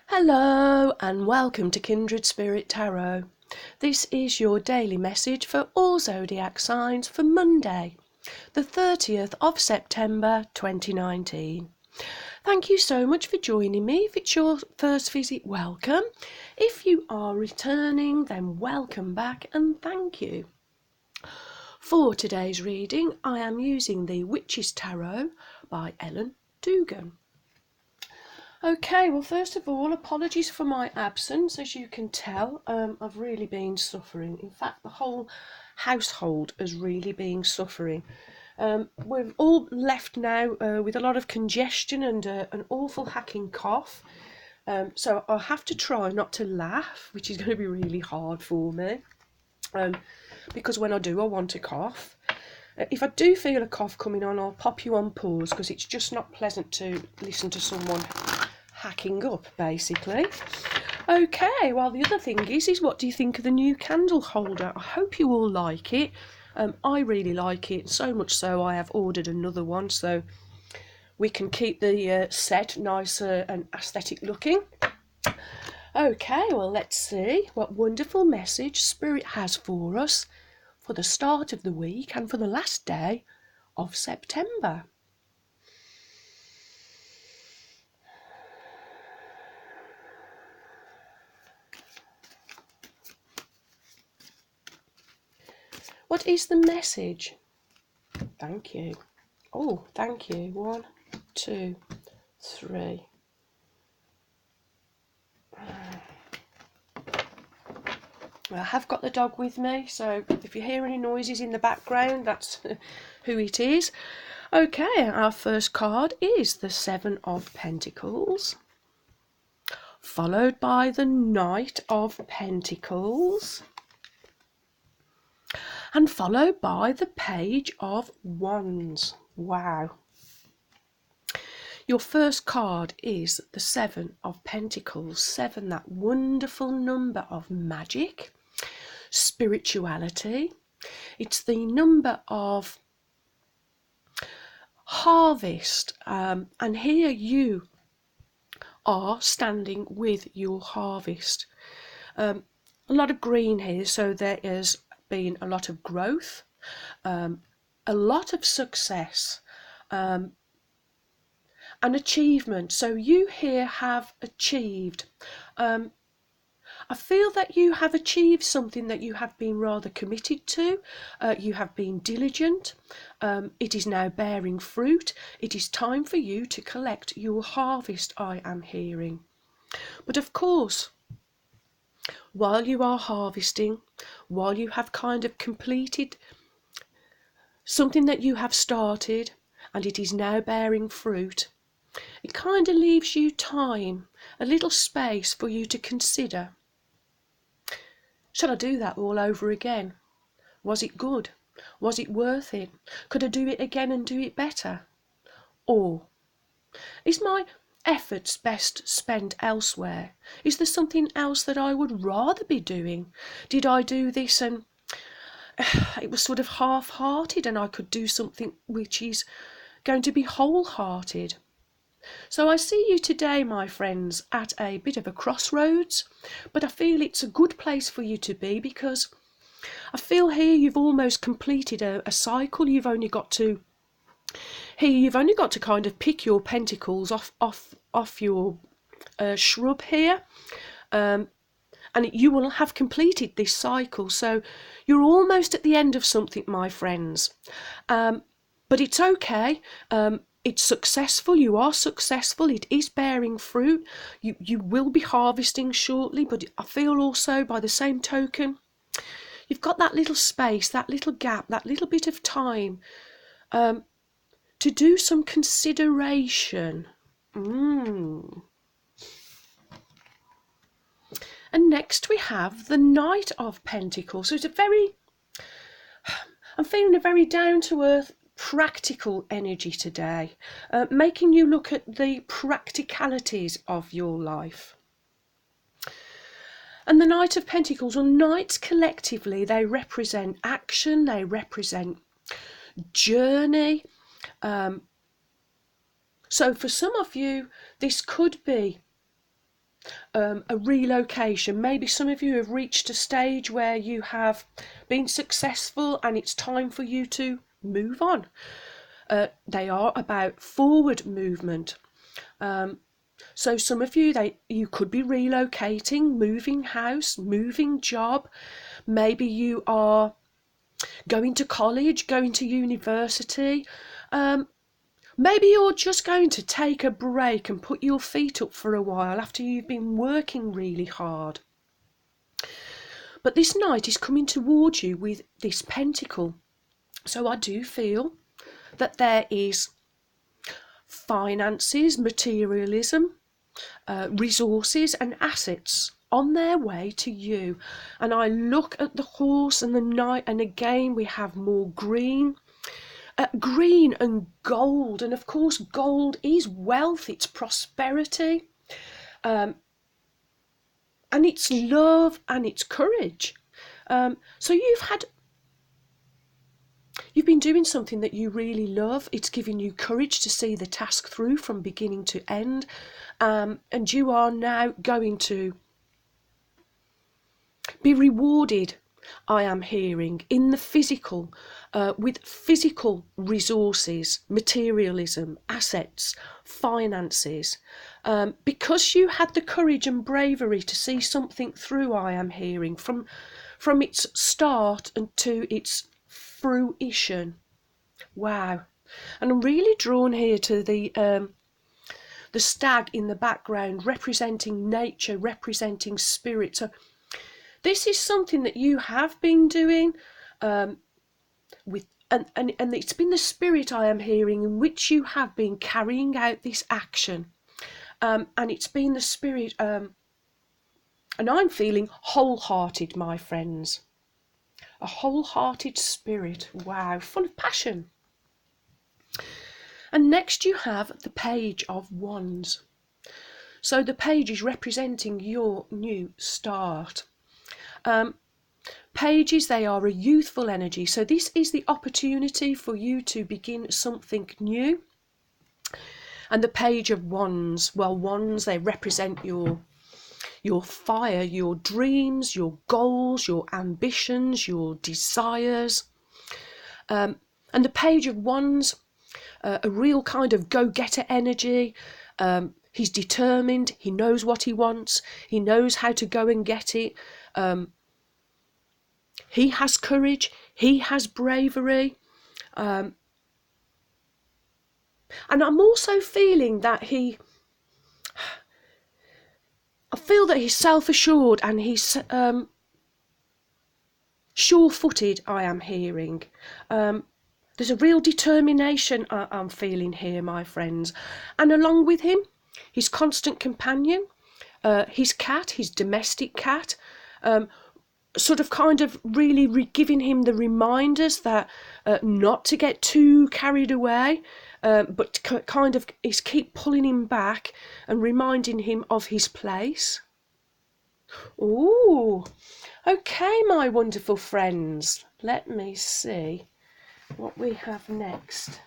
Hello and welcome to Kindred Spirit Tarot. This is your daily message for all zodiac signs for Monday, the 30th of September 2019. Thank you so much for joining me. If it's your first visit, welcome. If you are returning, then welcome back and thank you. For today's reading, I am using the Witch's Tarot by Ellen Dugan. Okay, well, first of all, apologies for my absence. As you can tell, I've really been suffering. In fact, the whole household has really been suffering. We're all left now with a lot of congestion and an awful hacking cough. So I'll have to try not to laugh, which is going to be really hard for me. Because when I do, I want to cough. If I do feel a cough coming on, I'll pop you on pause because it's just not pleasant to listen to someone hacking up, basically. Okay, well, the other thing is what do you think of the new candle holder? I hope you all like it. I really like it, so much so I have ordered another one so we can keep the set nicer and aesthetic looking. Okay, well, let's see what wonderful message Spirit has for us for the start of the week and for the last day of September. What is the message? Thank you. Oh, thank you. 1, 2, 3. I have got the dog with me, so if you hear any noises in the background, that's who it is. Okay, our first card is the 7 of Pentacles, followed by the Knight of Pentacles, and followed by the Page of Wands. Wow. Your first card is the 7 of Pentacles. 7, that wonderful number of magic, spirituality. It's the number of harvest, and here you are standing with your harvest. A lot of green here, so there has been a lot of growth, a lot of success, and achievement. So you here have achieved. I feel that you have achieved something that you have been rather committed to. You have been diligent. It is now bearing fruit. It is time for you to collect your harvest, I am hearing. But of course, while you are harvesting, while you have kind of completed something that you have started and it is now bearing fruit, it kind of leaves you time, a little space for you to consider. Shall I do that all over again? Was it good? Was it worth it? Could I do it again and do it better? Or is my efforts best spent elsewhere? Is there something else that I would rather be doing? Did I do this and it was sort of half-hearted and I could do something which is going to be wholehearted? So I see you today, my friends, at a bit of a crossroads, but I feel it's a good place for you to be because I feel here you've almost completed a cycle. You've only got to kind of pick your pentacles off your shrub here, and you will have completed this cycle. So you're almost at the end of something, my friends, but it's okay. It's successful. You are successful. It is bearing fruit. You will be harvesting shortly, but I feel also by the same token you've got that little space, that little gap, that little bit of time to do some consideration. And next we have the Knight of Pentacles. So it's I'm feeling a very down-to-earth, practical energy today, making you look at the practicalities of your life. And the Knight of Pentacles, or knights collectively, they represent action, they represent journey. So for some of you, this could be a relocation. Maybe some of you have reached a stage where you have been successful and it's time for you to move on. They are about forward movement. So some of you, you could be relocating, moving house, moving job. Maybe you are going to college, going to university. Maybe you're just going to take a break and put your feet up for a while after you've been working really hard. But this knight is coming towards you with this pentacle. So I do feel that there is finances, materialism, resources and assets on their way to you. And I look at the horse and the knight, and again we have more green and gold. And of course gold is wealth, it's prosperity, and it's love and it's courage. So you've been doing something that you really love. It's giving you courage to see the task through from beginning to end. And you are now going to be rewarded, I am hearing, in the physical, with physical resources, materialism, assets, finances. Because you had the courage and bravery to see something through, I am hearing, from its start and to its fruition. Wow. And I'm really drawn here to the stag in the background, representing nature, representing spirit. So this is something that you have been doing with, and it's been the spirit, I am hearing, in which you have been carrying out this action. And it's been the spirit, and I'm feeling wholehearted, my friends. A wholehearted spirit, wow, full of passion. And next you have the Page of Wands. So the page is representing your new start. Pages, they are a youthful energy. So this is the opportunity for you to begin something new. And the Page of Wands, well, wands, they represent your fire, your dreams, your goals, your ambitions, your desires. And the Page of Wands, a real kind of go-getter energy. He's determined, he knows what he wants, he knows how to go and get it. He has courage, he has bravery. And I'm also feeling that I feel that he's self-assured and he's sure-footed, I am hearing. There's a real determination I'm feeling here, my friends. And along with him, his constant companion, his cat, his domestic cat, sort of kind of really giving him the reminders that not to get too carried away, but kind of is keep pulling him back and reminding him of his place. Ooh, okay, my wonderful friends. Let me see what we have next.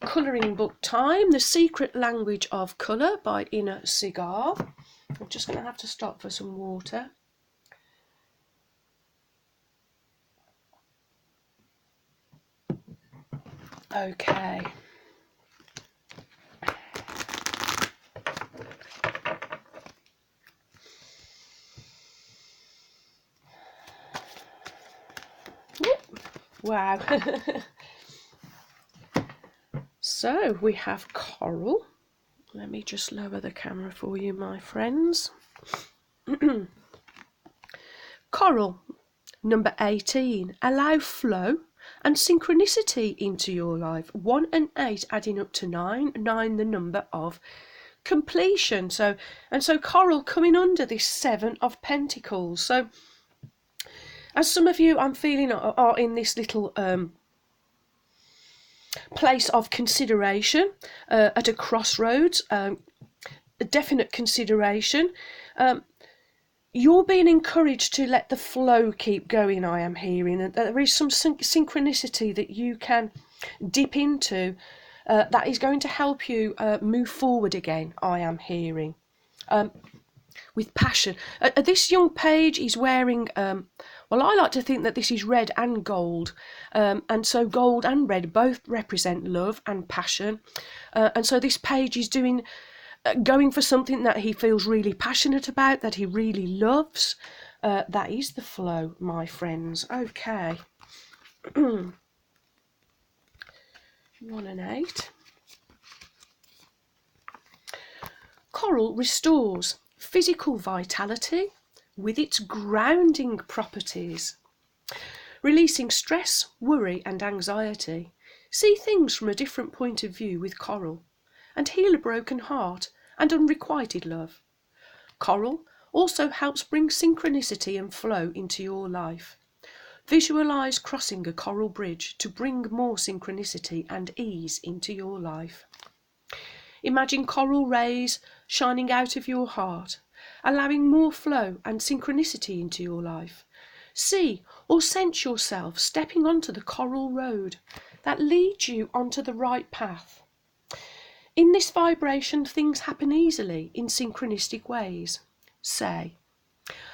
Colouring book time, The Secret Language of Colour by Inner Cigar. I'm just going to have to stop for some water. Okay. Wow. So we have coral. Let me just lower the camera for you, my friends. Coral, number 18. Allow flow and synchronicity into your life. 1 and 8 adding up to 9. 9 the number of completion. So coral coming under this 7 of Pentacles. So as some of you, I'm feeling, are in this little place of consideration, at a crossroads, a definite consideration. You're being encouraged to let the flow keep going, I am hearing, and there is some synchronicity that you can dip into that is going to help you move forward again, I am hearing. with passion. This young page is wearing, well, I like to think that this is red and gold. And so gold and red both represent love and passion. And so this page is going for something that he feels really passionate about, that he really loves. That is the flow, my friends. Okay. 1 and 8. Coral restores physical vitality with its grounding properties. Releasing stress, worry and anxiety. See things from a different point of view with coral, and heal a broken heart and unrequited love. Coral also helps bring synchronicity and flow into your life. Visualise crossing a coral bridge to bring more synchronicity and ease into your life. Imagine coral rays shining out of your heart, allowing more flow and synchronicity into your life. See or sense yourself stepping onto the coral road that leads you onto the right path. In this vibration, things happen easily in synchronistic ways. Say,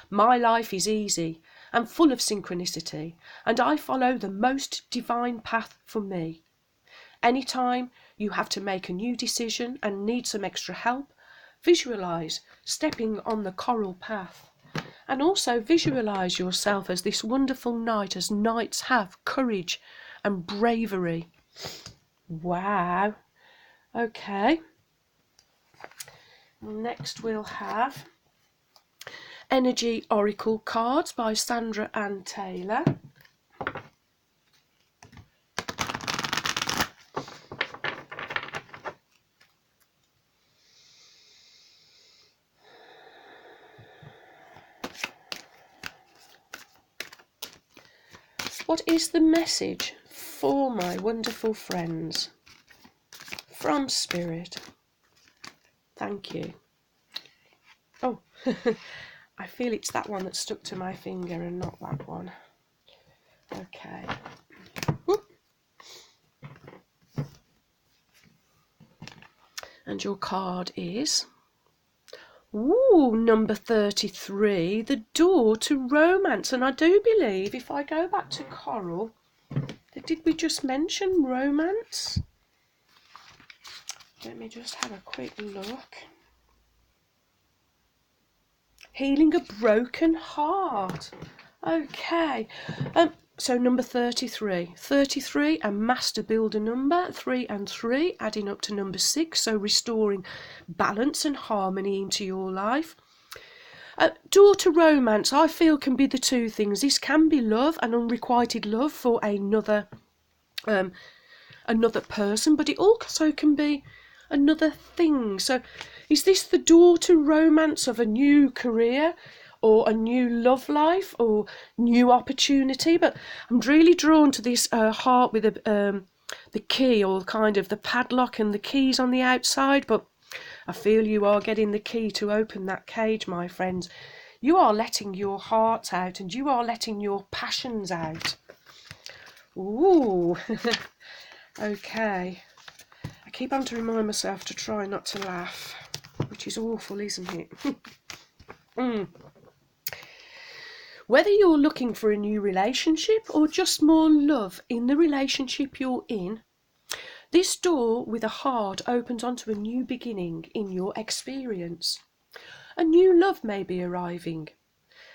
my life is easy and full of synchronicity, and I follow the most divine path for me. Anytime you have to make a new decision and need some extra help, visualise stepping on the coral path. And also visualise yourself as this wonderful knight, as knights have courage and bravery. Wow. Okay. Next we'll have Energy Oracle cards by Sandra Ann Taylor. What is the message for my wonderful friends from Spirit? Thank you. Oh, I feel it's that one that stuck to my finger and not that one. Okay. Whoop. And your card is, number 33, the door to romance. And I do believe, if I go back to coral, did we just mention romance? Let me just have a quick look. Healing a broken heart. Okay. So number 33. 33, a master builder number. 3 and 3, adding up to number 6. So restoring balance and harmony into your life. Door to romance, I feel, can be the two things. This can be love and unrequited love for another person, but it also can be another thing. So is this the door to romance of a new career or a new love life or new opportunity? But I'm really drawn to this heart with the key, or kind of the padlock and the keys on the outside. But I feel you are getting the key to open that cage, my friends. You are letting your heart out and you are letting your passions out. Ooh. Okay. I keep having to remind myself to try not to laugh, which is awful, isn't it? Whether you're looking for a new relationship or just more love in the relationship you're in, this door with a heart opens onto a new beginning in your experience. A new love may be arriving,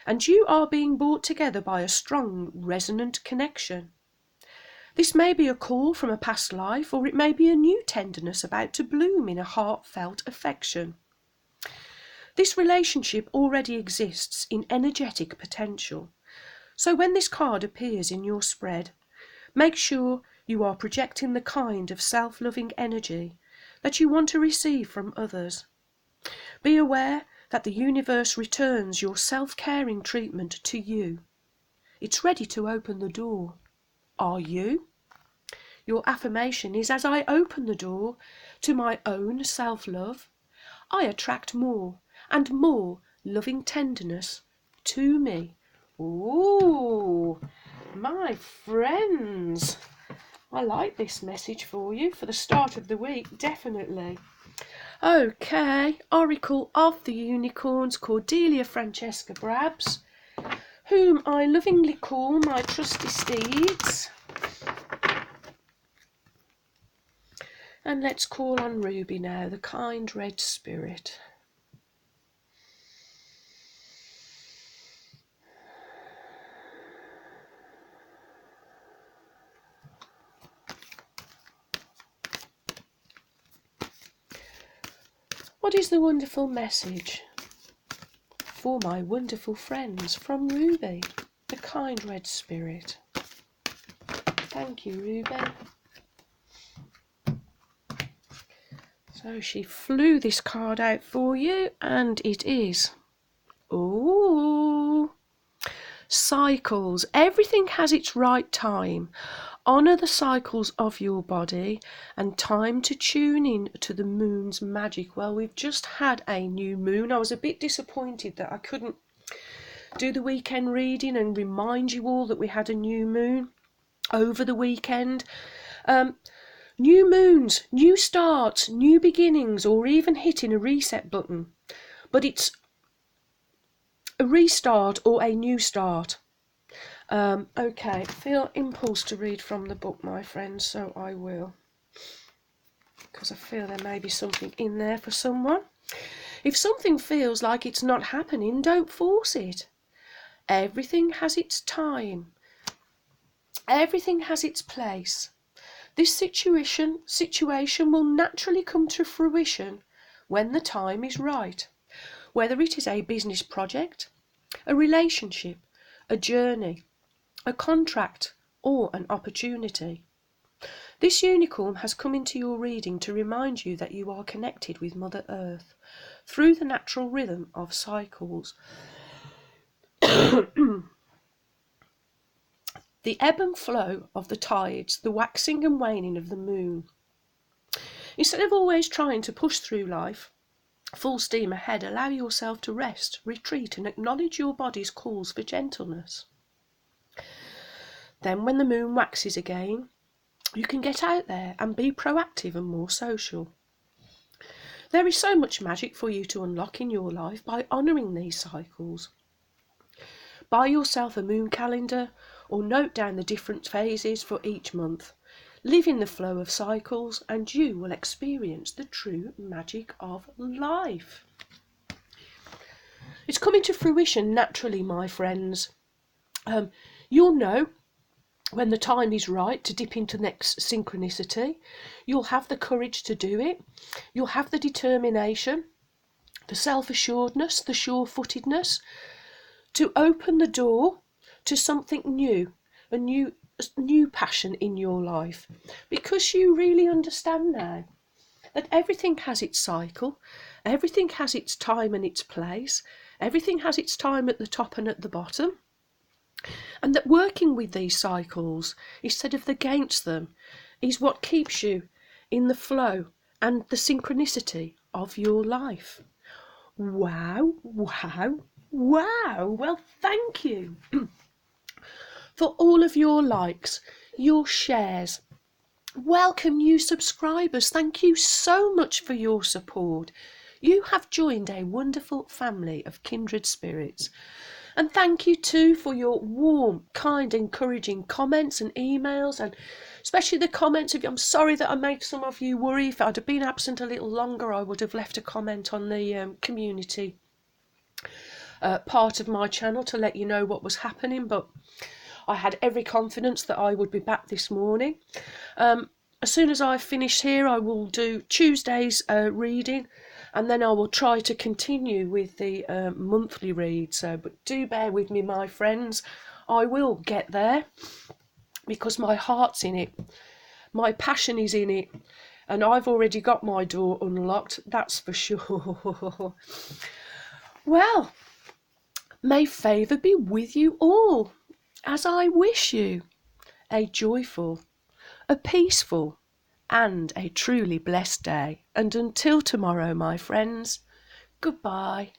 and you are being brought together by a strong, resonant connection. This may be a call from a past life, or it may be a new tenderness about to bloom in a heartfelt affection. This relationship already exists in energetic potential, so when this card appears in your spread, make sure you are projecting the kind of self-loving energy that you want to receive from others. Be aware that the universe returns your self-caring treatment to you. It's ready to open the door. Are you? Your affirmation is, as I open the door to my own self-love, I attract more and more loving tenderness to me. Ooh, my friends, I like this message for you for the start of the week, definitely. Okay, Oracle of the Unicorns, Cordelia Francesca Brabs, whom I lovingly call my trusty steeds. And let's call on Ruby now, the kind red spirit. What is the wonderful message for my wonderful friends from Ruby, the kind red spirit? Thank you, Ruby. So she flew this card out for you, and it is, ooh, cycles. Everything has its right time. Honour the cycles of your body and time to tune in to the moon's magic. Well, we've just had a new moon. I was a bit disappointed that I couldn't do the weekend reading and remind you all that we had a new moon over the weekend. New moons, new starts, new beginnings, or even hitting a reset button. But it's a restart or a new start. Okay, feel impulse to read from the book, my friends, so I will, because I feel there may be something in there for someone. If something feels like it's not happening, don't force it. Everything has its time. Everything has its place. This situation will naturally come to fruition when the time is right, whether it is a business project, a relationship, a journey, a contract, or an opportunity. This unicorn has come into your reading to remind you that you are connected with Mother Earth through the natural rhythm of cycles. The ebb and flow of the tides, the waxing and waning of the moon. Instead of always trying to push through life full steam ahead, allow yourself to rest, retreat, and acknowledge your body's calls for gentleness. Then when the moon waxes again, you can get out there and be proactive and more social. There is so much magic for you to unlock in your life by honouring these cycles. Buy yourself a moon calendar or note down the different phases for each month. Live in the flow of cycles and you will experience the true magic of life. It's coming to fruition naturally, my friends. You'll know when the time is right to dip into next synchronicity. You'll have the courage to do it. You'll have the determination, the self-assuredness, the sure-footedness to open the door to something new, a new passion in your life, because you really understand now that everything has its cycle, everything has its time and its place, everything has its time at the top and at the bottom. And that working with these cycles instead of against them is what keeps you in the flow and the synchronicity of your life. Wow, wow, wow. Well, thank you for all of your likes, your shares. Welcome new subscribers. Thank you so much for your support. You have joined a wonderful family of kindred spirits. And thank you too for your warm, kind, encouraging comments and emails, and especially the comments. I'm sorry that I made some of you worry. If I'd have been absent a little longer, I would have left a comment on the community part of my channel to let you know what was happening, but I had every confidence that I would be back this morning. As soon as I finish here, I will do Tuesday's reading, and then I will try to continue with the monthly read. But do bear with me, my friends. I will get there because my heart's in it. My passion is in it. And I've already got my door unlocked, that's for sure. Well, may favour be with you all, as I wish you a joyful, a peaceful, and a truly blessed day. And until tomorrow, my friends, goodbye.